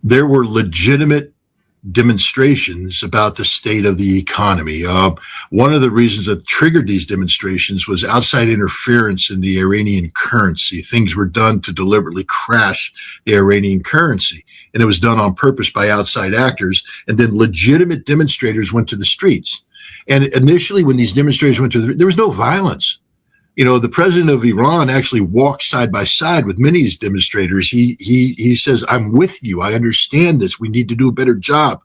there were legitimate demonstrations about the state of the economy. One of the reasons that triggered these demonstrations was outside interference in the Iranian currency. Things were done to deliberately crash the Iranian currency, and it was done on purpose by outside actors. And then legitimate demonstrators went to the streets. And initially, when these demonstrators went there was no violence. The president of Iran actually walked side by side with many of these demonstrators. He says, "I'm with you. I understand this. We need to do a better job."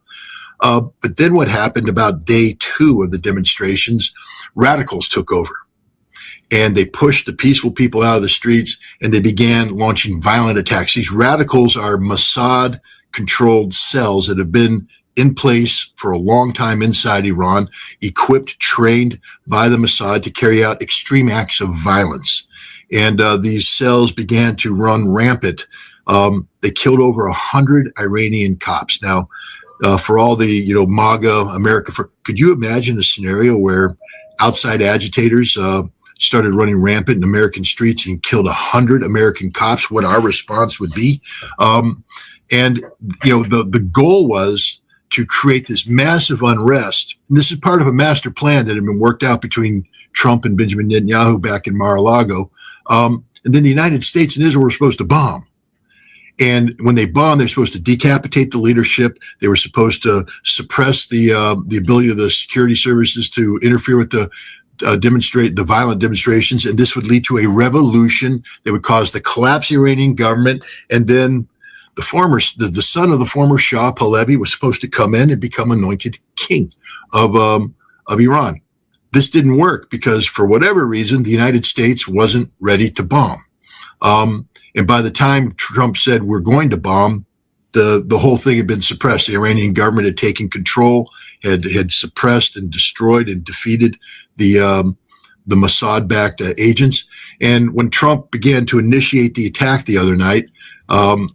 But then what happened about day 2 of the demonstrations, radicals took over. And they pushed the peaceful people out of the streets, and they began launching violent attacks. These radicals are Mossad-controlled cells that have been in place for a long time inside Iran, equipped, trained by the Mossad to carry out extreme acts of violence. And these cells began to run rampant. They killed over 100 Iranian cops. Now, for all the, MAGA, America, could you imagine a scenario where outside agitators started running rampant in American streets and killed 100 American cops, what our response would be? The goal was to create this massive unrest. And this is part of a master plan that had been worked out between Trump and Benjamin Netanyahu back in Mar-a-Lago. And then the United States and Israel were supposed to bomb. And when they bombed, they're supposed to decapitate the leadership. They were supposed to suppress the ability of the security services to interfere with the violent demonstrations. And this would lead to a revolution that would cause the collapse of the Iranian government. And then the son of the former Shah Pahlavi was supposed to come in and become anointed king of Iran. This didn't work because for whatever reason, the United States wasn't ready to bomb. And by the time Trump said we're going to bomb, the whole thing had been suppressed. The Iranian government had taken control, had suppressed and destroyed and defeated the Mossad-backed agents. And when Trump began to initiate the attack the other night,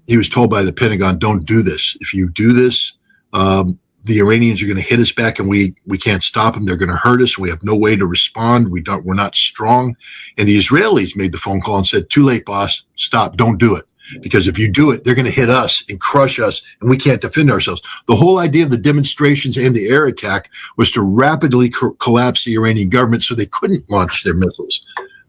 he was told by the Pentagon, "Don't do this. If you do this, the Iranians are going to hit us back, and we can't stop them. They're going to hurt us. We have no way to respond. We're not strong." And the Israelis made the phone call and said, "Too late, boss. Stop. Don't do it. Because if you do it, they're going to hit us and crush us, and we can't defend ourselves." The whole idea of the demonstrations and the air attack was to rapidly collapse the Iranian government so they couldn't launch their missiles.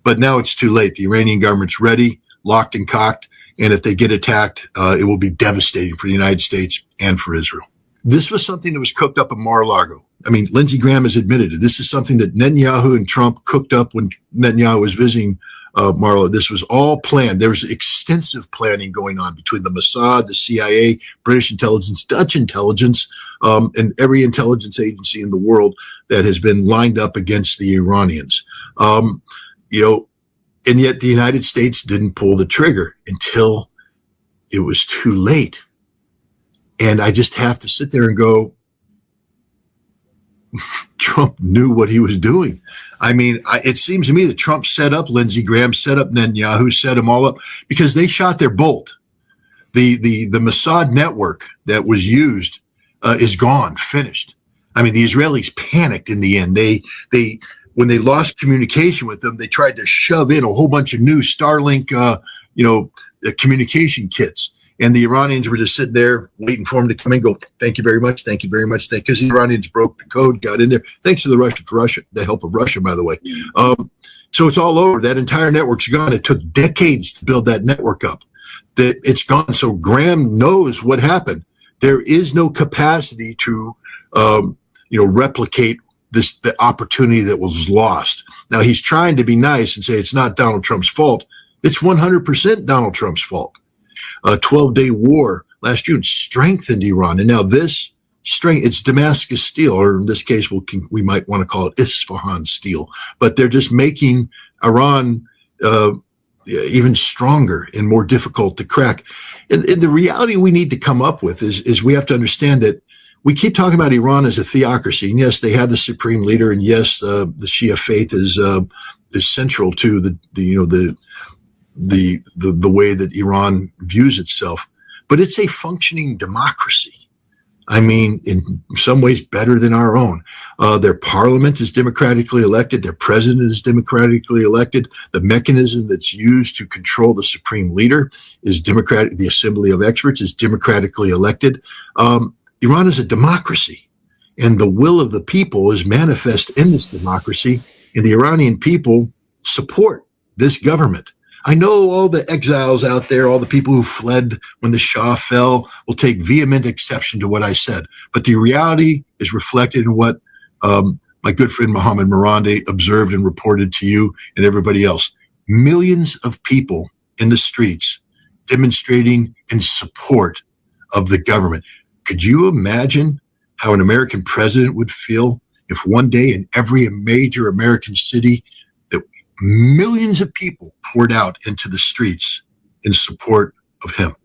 But now it's too late. The Iranian government's ready, locked and cocked. And if they get attacked, it will be devastating for the United States and for Israel. This was something that was cooked up in Mar-a-Lago. I mean, Lindsey Graham has admitted it. This is something that Netanyahu and Trump cooked up when Netanyahu was visiting Mar-a-Lago. This was all planned. There was extensive planning going on between the Mossad, the CIA, British intelligence, Dutch intelligence, and every intelligence agency in the world that has been lined up against the Iranians. And yet the United States didn't pull the trigger until it was too late. And I just have to sit there and go, Trump knew what he was doing. I mean, it seems to me that Trump set up Lindsey Graham, set up Netanyahu, set them all up because they shot their bolt. The Mossad network that was used is gone, finished. I mean, the Israelis panicked in the end. When they lost communication with them, they tried to shove in a whole bunch of new Starlink, communication kits. And the Iranians were just sitting there waiting for them to come in and go, "Thank you very much. Thank you very much." Because the Iranians broke the code, got in there. Thanks to the help of Russia, by the way. So it's all over. That entire network's gone. It took decades to build that network up. It's gone. So Graham knows what happened. There is no capacity to, replicate the opportunity that was lost. Now, he's trying to be nice and say it's not Donald Trump's fault. It's 100% Donald Trump's fault. A 12-day war last June strengthened Iran. And now this strength, it's Damascus steel, or in this case, we might want to call it Isfahan steel. But they're just making Iran even stronger and more difficult to crack. And the reality we need to come up with is we have to understand that we keep talking about Iran as a theocracy. And yes, they have the supreme leader. And yes, the Shia faith is central to the way that Iran views itself. But it's a functioning democracy. I mean, in some ways better than our own. Their parliament is democratically elected. Their president is democratically elected. The mechanism that's used to control the supreme leader is democratic. The assembly of experts is democratically elected. Iran is a democracy, and the will of the people is manifest in this democracy, and the Iranian people support this government. I know all the exiles out there, all the people who fled when the Shah fell, will take vehement exception to what I said. But the reality is reflected in what my good friend Mohammed Mirande observed and reported to you and everybody else. Millions of people in the streets demonstrating in support of the government. Could you imagine how an American president would feel if one day in every major American city that millions of people poured out into the streets in support of him?